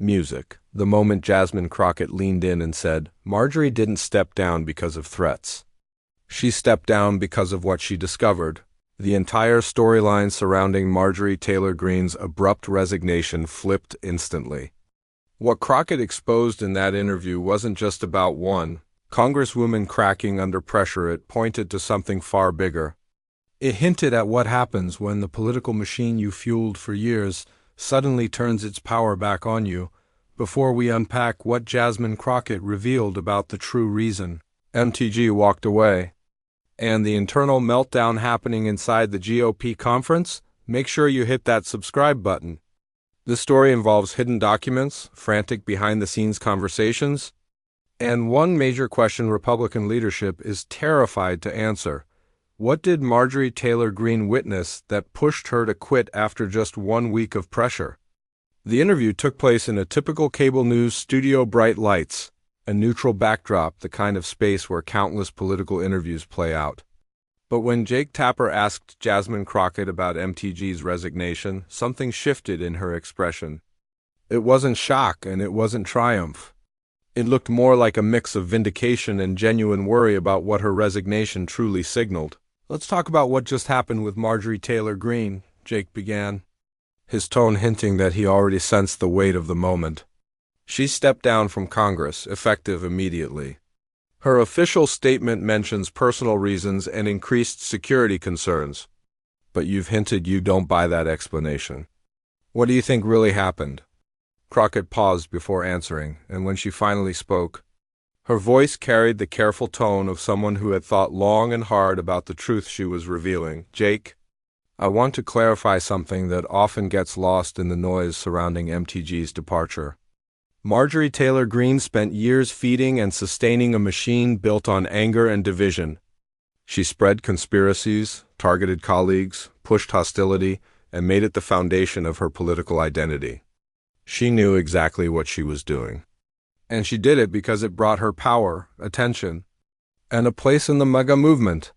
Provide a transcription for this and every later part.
Music. The moment Jasmine Crockett leaned in and said, Marjorie didn't step down because of threats. She stepped down because of what she discovered. The entire storyline surrounding Marjorie Taylor Greene's abrupt resignation flipped instantly. What Crockett exposed in that interview wasn't just about one Congresswoman cracking under pressure. It pointed to something far bigger. It hinted at what happens when the political machine you fueled for years suddenly turns its power back on you. Before we unpack what Jasmine Crockett revealed about the true reason MTG walked away, and the internal meltdown happening inside the GOP conference, make sure you hit that subscribe button. This story involves hidden documents, frantic behind-the-scenes conversations, and one major question Republican leadership is terrified to answer. What did Marjorie Taylor Greene witness that pushed her to quit after just 1 week of pressure? The interview took place in a typical cable news studio, bright lights, a neutral backdrop, the kind of space where countless political interviews play out. But when Jake Tapper asked Jasmine Crockett about MTG's resignation, something shifted in her expression. It wasn't shock and it wasn't triumph. It looked more like a mix of vindication and genuine worry about what her resignation truly signaled. Let's talk about what just happened with Marjorie Taylor Greene, Jake began, his tone hinting that he already sensed the weight of the moment. She stepped down from Congress, effective immediately. Her official statement mentions personal reasons and increased security concerns. But you've hinted you don't buy that explanation. What do you think really happened? Crockett paused before answering, and when she finally spoke, her voice carried the careful tone of someone who had thought long and hard about the truth she was revealing. Jake, I want to clarify something that often gets lost in the noise surrounding MTG's departure. Marjorie Taylor Greene spent years feeding and sustaining a machine built on anger and division. She spread conspiracies, targeted colleagues, pushed hostility, and made it the foundation of her political identity. She knew exactly what she was doing. And she did it because it brought her power, attention, and a place in the mega movement.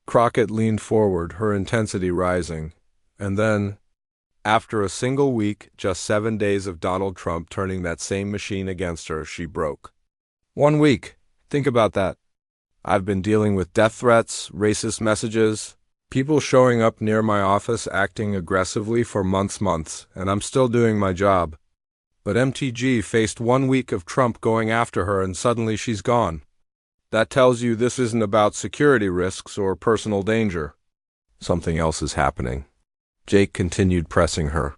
Crockett leaned forward, her intensity rising, and then, after a single week, just 7 days of Donald Trump turning that same machine against her, she broke. 1 week. Think about that. I've been dealing with death threats, racist messages, people showing up near my office acting aggressively for months, and I'm still doing my job. But MTG faced 1 week of Trump going after her and suddenly she's gone. That tells you this isn't about security risks or personal danger. Something else is happening. Jake continued pressing her.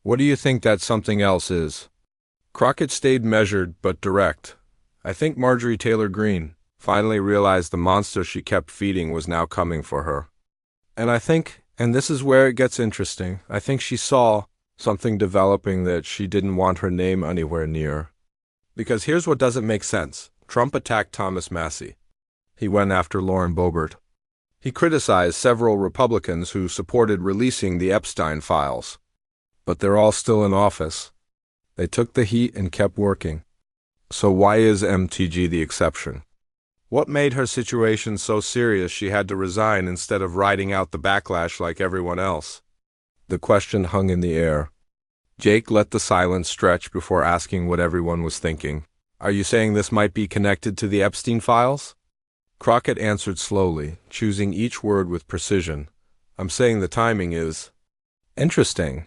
What do you think that something else is? Crockett stayed measured but direct. I think Marjorie Taylor Greene finally realized the monster she kept feeding was now coming for her. And I think, and this is where it gets interesting, I think she saw something developing that she didn't want her name anywhere near. Because here's what doesn't make sense. Trump attacked Thomas Massie. He went after Lauren Boebert. He criticized several Republicans who supported releasing the Epstein files. But they're all still in office. They took the heat and kept working. So why is MTG the exception? What made her situation so serious she had to resign instead of riding out the backlash like everyone else? The question hung in the air. Jake let the silence stretch before asking what everyone was thinking. Are you saying this might be connected to the Epstein files? Crockett answered slowly, choosing each word with precision. I'm saying the timing is interesting.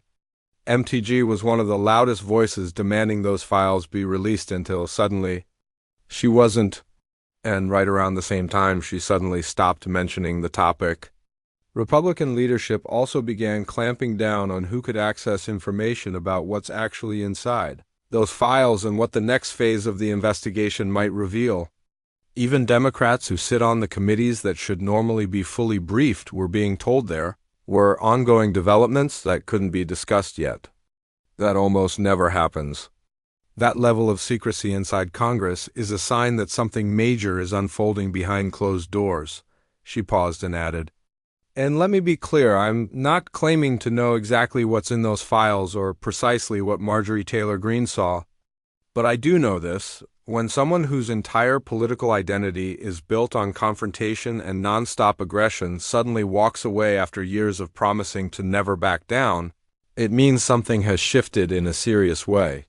MTG was one of the loudest voices demanding those files be released until suddenly she wasn't, and right around the same time she suddenly stopped mentioning the topic. Republican leadership also began clamping down on who could access information about what's actually inside those files and what the next phase of the investigation might reveal. Even Democrats who sit on the committees that should normally be fully briefed were being told there were ongoing developments that couldn't be discussed yet. That almost never happens. That level of secrecy inside Congress is a sign that something major is unfolding behind closed doors. She paused and added, and let me be clear, I'm not claiming to know exactly what's in those files or precisely what Marjorie Taylor Greene saw. But I do know this. When someone whose entire political identity is built on confrontation and nonstop aggression suddenly walks away after years of promising to never back down, it means something has shifted in a serious way.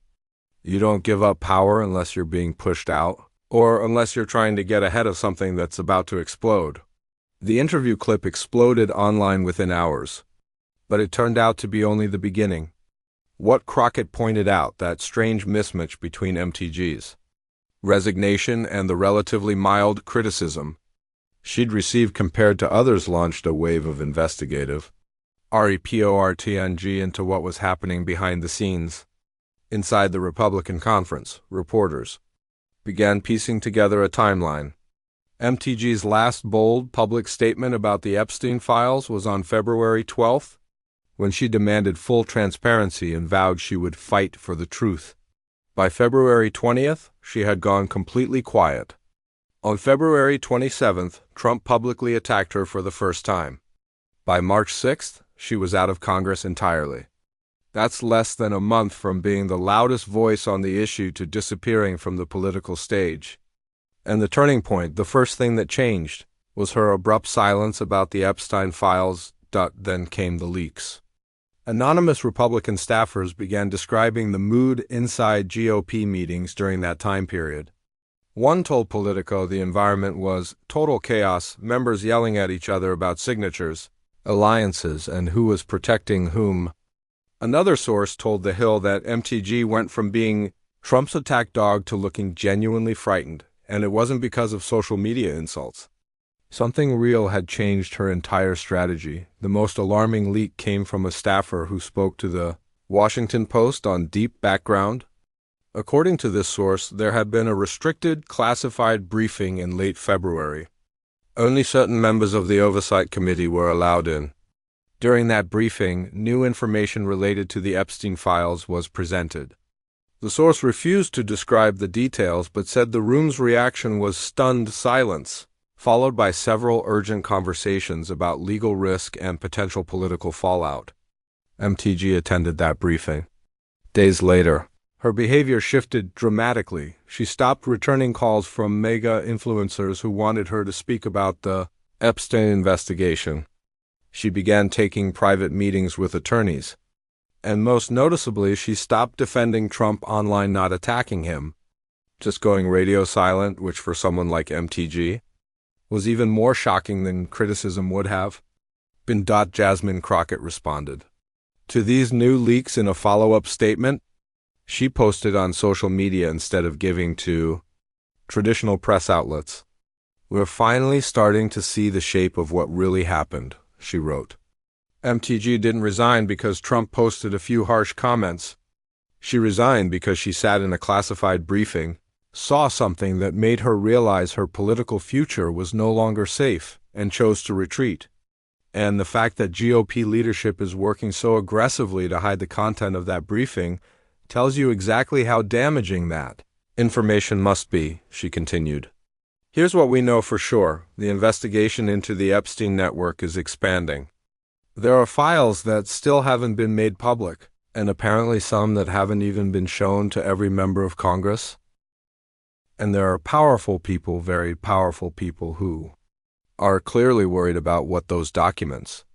You don't give up power unless you're being pushed out, or unless you're trying to get ahead of something that's about to explode. The interview clip exploded online within hours, but it turned out to be only the beginning. What Crockett pointed out, that strange mismatch between MTG's resignation and the relatively mild criticism she'd received compared to others, launched a wave of investigative reporting into what was happening behind the scenes. Inside the Republican conference, reporters began piecing together a timeline. MTG's last bold public statement about the Epstein files was on February 12th, when she demanded full transparency and vowed she would fight for the truth. By February 20th, she had gone completely quiet. On February 27th, Trump publicly attacked her for the first time. By March 6th, she was out of Congress entirely. That's less than a month from being the loudest voice on the issue to disappearing from the political stage. And the turning point, the first thing that changed, was her abrupt silence about the Epstein files. Then came the leaks. Anonymous Republican staffers began describing the mood inside GOP meetings during that time period. One told Politico the environment was total chaos, members yelling at each other about signatures, alliances, and who was protecting whom. Another source told The Hill that MTG went from being Trump's attack dog to looking genuinely frightened, and it wasn't because of social media insults. Something real had changed her entire strategy. The most alarming leak came from a staffer who spoke to the Washington Post on deep background. According to this source, there had been a restricted, classified briefing in late February. Only certain members of the Oversight Committee were allowed in. During that briefing, new information related to the Epstein files was presented. The source refused to describe the details but said the room's reaction was stunned silence, followed by several urgent conversations about legal risk and potential political fallout. MTG attended that briefing. Days later, her behavior shifted dramatically. She stopped returning calls from mega influencers who wanted her to speak about the Epstein investigation. She began taking private meetings with attorneys. And most noticeably, she stopped defending Trump online, not attacking him, just going radio silent, which for someone like MTG was even more shocking than criticism would have been. Jasmine Crockett responded to these new leaks in a follow-up statement. She posted on social media instead of giving to traditional press outlets. "We're finally starting to see the shape of what really happened," she wrote. MTG didn't resign because Trump posted a few harsh comments. She resigned because she sat in a classified briefing, saw something that made her realize her political future was no longer safe, and chose to retreat. And the fact that GOP leadership is working so aggressively to hide the content of that briefing tells you exactly how damaging that information must be, she continued. Here's what we know for sure. The investigation into the Epstein network is expanding. There are files that still haven't been made public, and apparently some that haven't even been shown to every member of Congress. And there are powerful people, very powerful people, who are clearly worried about what those documents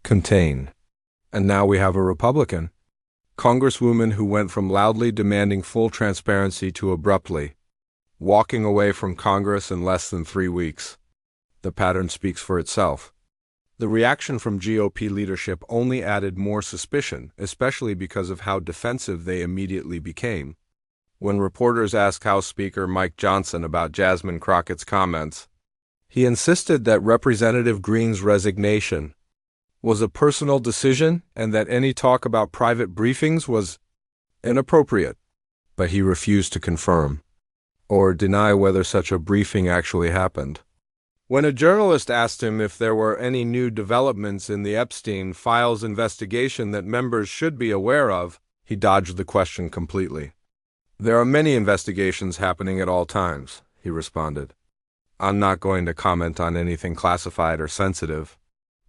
contain. And now we have a Republican Congresswoman who went from loudly demanding full transparency to abruptly walking away from Congress in less than 3 weeks. The pattern speaks for itself. The reaction from GOP leadership only added more suspicion, especially because of how defensive they immediately became. When reporters asked House Speaker Mike Johnson about Jasmine Crockett's comments, he insisted that Representative Greene's resignation was a personal decision and that any talk about private briefings was inappropriate, but he refused to confirm or deny whether such a briefing actually happened. When a journalist asked him if there were any new developments in the Epstein files investigation that members should be aware of, he dodged the question completely. "There are many investigations happening at all times," he responded. "I'm not going to comment on anything classified or sensitive."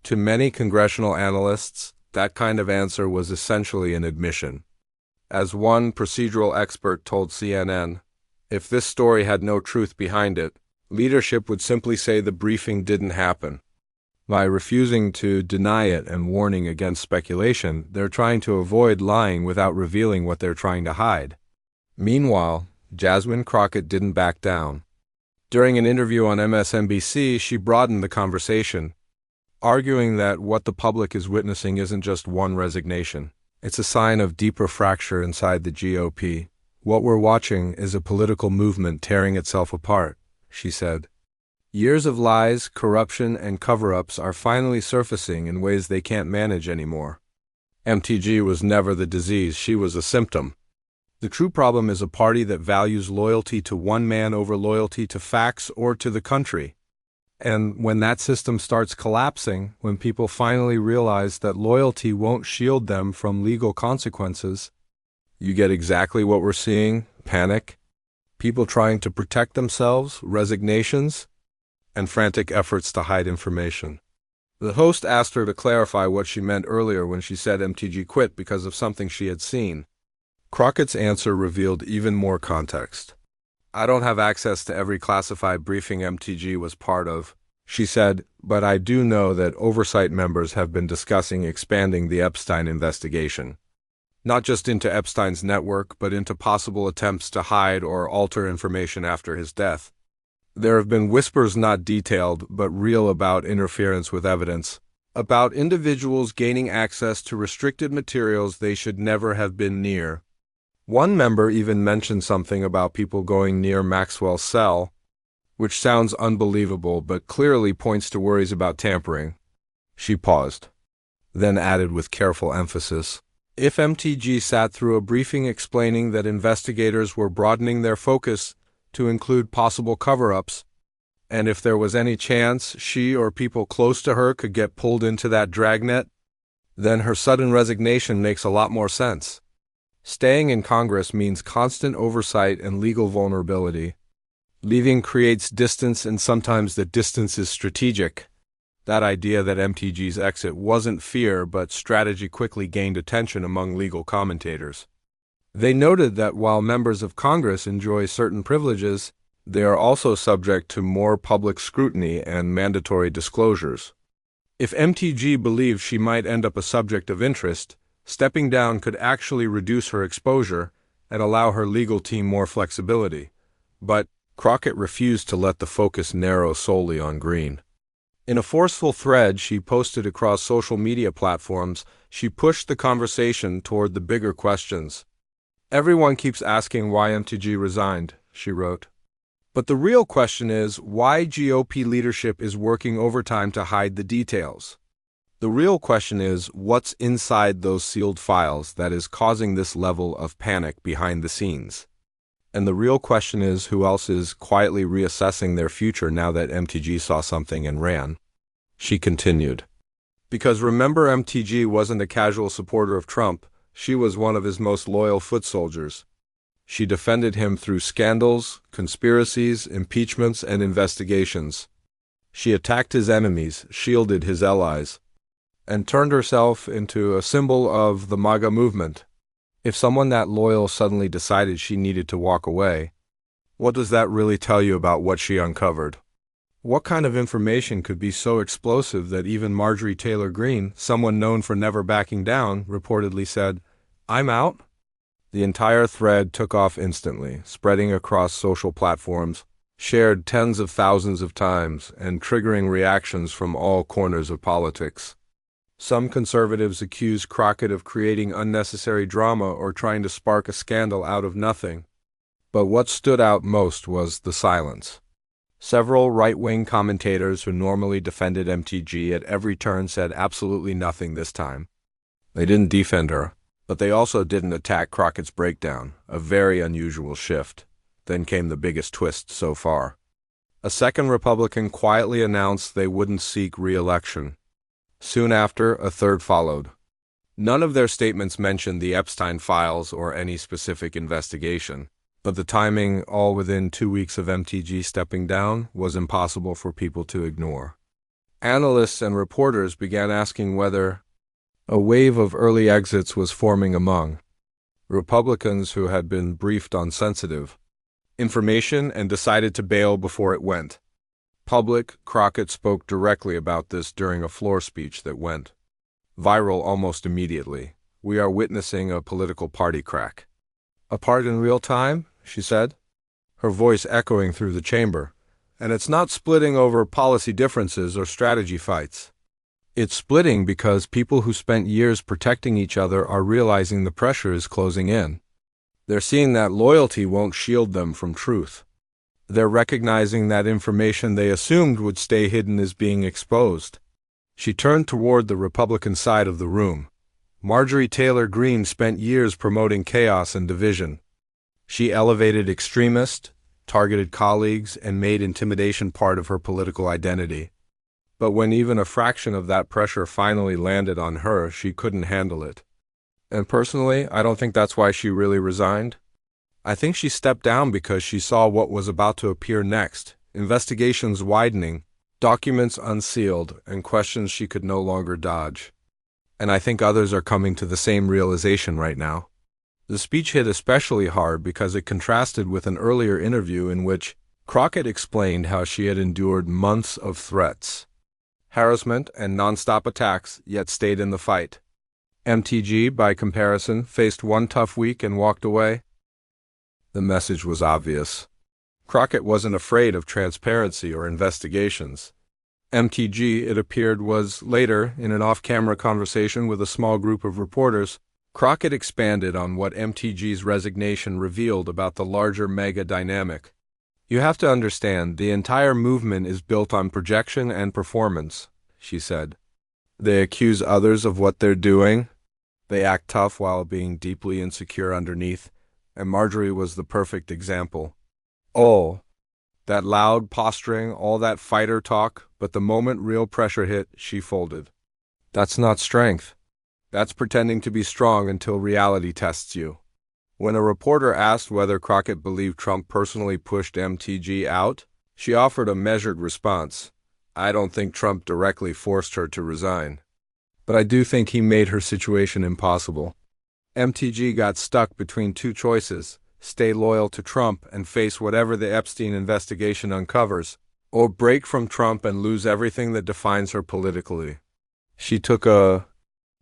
To many congressional analysts, that kind of answer was essentially an admission. As one procedural expert told CNN, if this story had no truth behind it, leadership would simply say the briefing didn't happen. By refusing to deny it and warning against speculation, they're trying to avoid lying without revealing what they're trying to hide. Meanwhile, Jasmine Crockett didn't back down. During an interview on MSNBC, she broadened the conversation, arguing that what the public is witnessing isn't just one resignation. It's a sign of deeper fracture inside the GOP. What we're watching is a political movement tearing itself apart, she said. Years of lies, corruption, and cover-ups are finally surfacing in ways they can't manage anymore. MTG was never the disease, she was a symptom. The true problem is a party that values loyalty to one man over loyalty to facts or to the country. And when that system starts collapsing, when people finally realize that loyalty won't shield them from legal consequences, you get exactly what we're seeing: panic, people trying to protect themselves, resignations, and frantic efforts to hide information. The host asked her to clarify what she meant earlier when she said MTG quit because of something she had seen. Crockett's answer revealed even more context. "I don't have access to every classified briefing MTG was part of," she said, "but I do know that oversight members have been discussing expanding the Epstein investigation. Not just into Epstein's network, but into possible attempts to hide or alter information after his death. There have been whispers, not detailed, but real, about interference with evidence, about individuals gaining access to restricted materials they should never have been near. One member even mentioned something about people going near Maxwell's cell, which sounds unbelievable but clearly points to worries about tampering." She paused, then added with careful emphasis, "If MTG sat through a briefing explaining that investigators were broadening their focus to include possible cover-ups, and if there was any chance she or people close to her could get pulled into that dragnet, then her sudden resignation makes a lot more sense. Staying in Congress means constant oversight and legal vulnerability. Leaving creates distance, and sometimes the distance is strategic." That idea that MTG's exit wasn't fear but strategy quickly gained attention among legal commentators. They noted that while members of Congress enjoy certain privileges, they are also subject to more public scrutiny and mandatory disclosures. If MTG believed she might end up a subject of interest, stepping down could actually reduce her exposure and allow her legal team more flexibility. But Crockett refused to let the focus narrow solely on Greene. In a forceful thread she posted across social media platforms, she pushed the conversation toward the bigger questions. "Everyone keeps asking why MTG resigned," she wrote. "But the real question is why GOP leadership is working overtime to hide the details. The real question is what's inside those sealed files that is causing this level of panic behind the scenes. And the real question is who else is quietly reassessing their future now that MTG saw something and ran." She continued, "Because remember, MTG wasn't a casual supporter of Trump, she was one of his most loyal foot soldiers. She defended him through scandals, conspiracies, impeachments, and investigations. She attacked his enemies, shielded his allies, and turned herself into a symbol of the MAGA movement. If someone that loyal suddenly decided she needed to walk away, what does that really tell you about what she uncovered? What kind of information could be so explosive that even Marjorie Taylor Greene, someone known for never backing down, reportedly said, 'I'm out'?" The entire thread took off instantly, spreading across social platforms, shared tens of thousands of times, and triggering reactions from all corners of politics. Some conservatives accused Crockett of creating unnecessary drama or trying to spark a scandal out of nothing. But what stood out most was the silence. Several right-wing commentators who normally defended MTG at every turn said absolutely nothing this time. They didn't defend her, but they also didn't attack Crockett's breakdown, a very unusual shift. Then came the biggest twist so far. A second Republican quietly announced they wouldn't seek re-election. Soon after, a third followed. None of their statements mentioned the Epstein files or any specific investigation, but the timing, all within 2 weeks of MTG stepping down, was impossible for people to ignore. Analysts and reporters began asking whether a wave of early exits was forming among Republicans who had been briefed on sensitive information and decided to bail before it went public. Crockett spoke directly about this during a floor speech that went viral almost immediately. "We are witnessing a political party crack. Apart in real time, she said, her voice echoing through the chamber. And it's not splitting over policy differences or strategy fights. It's splitting because people who spent years protecting each other are realizing the pressure is closing in. They're seeing that loyalty won't shield them from truth. They're recognizing that information they assumed would stay hidden is being exposed. She turned toward the Republican side of the room. Marjorie Taylor Greene spent years promoting chaos and division. She elevated extremists, targeted colleagues, and made intimidation part of her political identity. But when even a fraction of that pressure finally landed on her, she couldn't handle it. And personally, I don't think that's why she really resigned. I think she stepped down because she saw what was about to appear next, investigations widening, documents unsealed, and questions she could no longer dodge. And I think others are coming to the same realization right now. The speech hit especially hard because it contrasted with an earlier interview in which Crockett explained how she had endured months of threats, harassment, and nonstop attacks, yet stayed in the fight. MTG, by comparison, faced one tough week and walked away. The message was obvious. Crockett wasn't afraid of transparency or investigations. MTG, it appeared, was later, in an off-camera conversation with a small group of reporters, Crockett expanded on what MTG's resignation revealed about the larger mega dynamic. You have to understand, the entire movement is built on projection and performance, she said. They accuse others of what they're doing. They act tough while being deeply insecure underneath, and Marjorie was the perfect example. Oh, that loud posturing, all that fighter talk, but the moment real pressure hit, she folded. That's not strength. That's pretending to be strong until reality tests you. When a reporter asked whether Crockett believed Trump personally pushed MTG out, she offered a measured response. I don't think Trump directly forced her to resign. But I do think he made her situation impossible. MTG got stuck between two choices: stay loyal to Trump and face whatever the Epstein investigation uncovers, or break from Trump and lose everything that defines her politically. She took a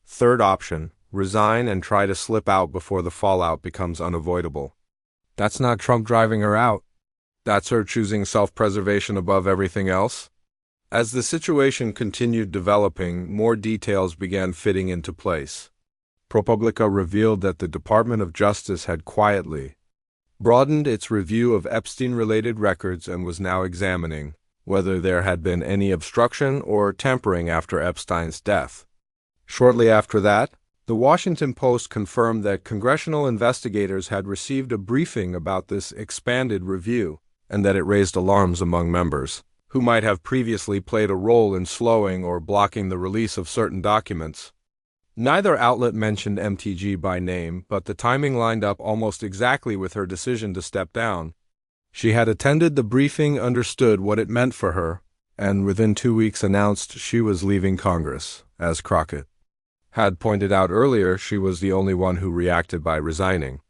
third option: resign and try to slip out before the fallout becomes unavoidable. That's not Trump driving her out. That's her choosing self-preservation above everything else. As the situation continued developing, more details began fitting into place. ProPublica revealed that the Department of Justice had quietly broadened its review of Epstein-related records and was now examining whether there had been any obstruction or tampering after Epstein's death. Shortly after that, the Washington Post confirmed that congressional investigators had received a briefing about this expanded review and that it raised alarms among members, who might have previously played a role in slowing or blocking the release of certain documents. Neither outlet mentioned MTG by name, but the timing lined up almost exactly with her decision to step down. She had attended the briefing, understood what it meant for her, and within 2 weeks announced she was leaving Congress, as Crockett had pointed out earlier. She was the only one who reacted by resigning.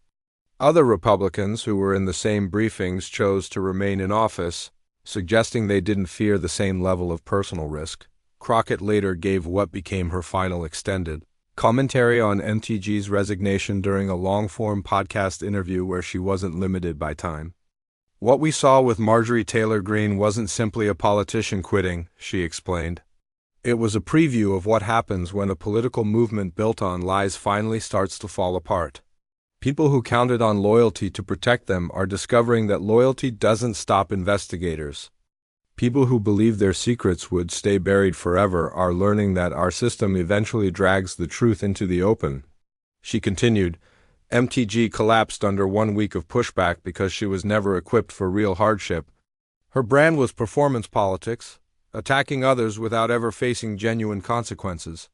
Other Republicans who were in the same briefings chose to remain in office, suggesting they didn't fear the same level of personal risk. Crockett later gave what became her final extended commentary on MTG's resignation during a long-form podcast interview where she wasn't limited by time. What we saw with Marjorie Taylor Greene wasn't simply a politician quitting, she explained. It was a preview of what happens when a political movement built on lies finally starts to fall apart. People who counted on loyalty to protect them are discovering that loyalty doesn't stop investigators. People who believed their secrets would stay buried forever are learning that our system eventually drags the truth into the open. She continued, MTG collapsed under 1 week of pushback because she was never equipped for real hardship. Her brand was performance politics, attacking others without ever facing genuine consequences.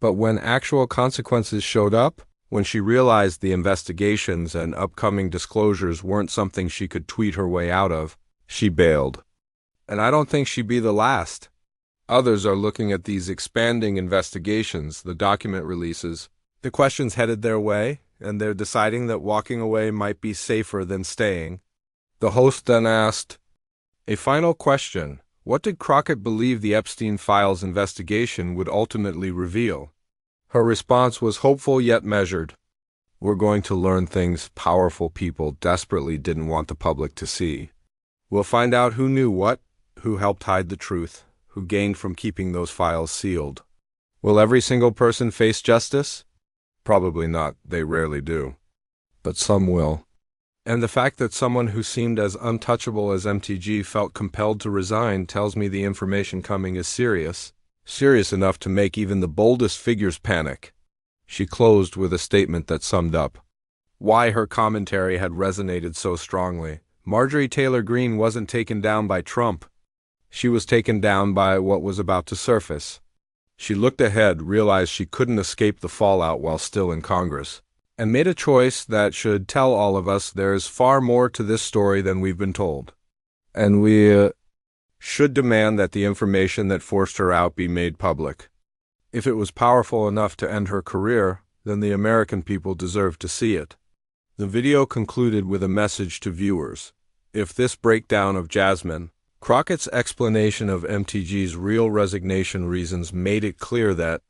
But when actual consequences showed up, when she realized the investigations and upcoming disclosures weren't something she could tweet her way out of, she bailed. And I don't think she'd be the last. Others are looking at these expanding investigations, the document releases, the questions headed their way, and they're deciding that walking away might be safer than staying. The host then asked, a final question: what did Crockett believe the Epstein files investigation would ultimately reveal? Her response was hopeful yet measured. We're going to learn things powerful people desperately didn't want the public to see. We'll find out who knew what, who helped hide the truth, who gained from keeping those files sealed. Will every single person face justice? Probably not, they rarely do. But some will. And the fact that someone who seemed as untouchable as MTG felt compelled to resign tells me the information coming is serious. Serious enough to make even the boldest figures panic. She closed with a statement that summed up why her commentary had resonated so strongly. Marjorie Taylor Greene wasn't taken down by Trump. She was taken down by what was about to surface. She looked ahead, realized she couldn't escape the fallout while still in Congress, and made a choice that should tell all of us there's far more to this story than we've been told. And we should demand that the information that forced her out be made public. If it was powerful enough to end her career, then the American people deserve to see it. The video concluded with a message to viewers. If this breakdown of Jasmine Crockett's explanation of MTG's real resignation reasons made it clear that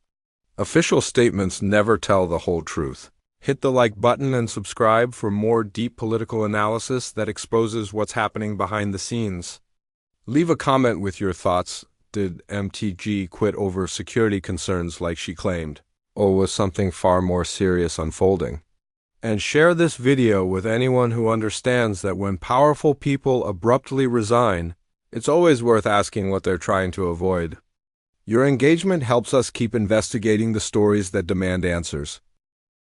official statements never tell the whole truth. Hit the like button and subscribe for more deep political analysis that exposes what's happening behind the scenes. Leave a comment with your thoughts. Did MTG quit over security concerns like she claimed? Or was something far more serious unfolding? And share this video with anyone who understands that when powerful people abruptly resign, it's always worth asking what they're trying to avoid. Your engagement helps us keep investigating the stories that demand answers.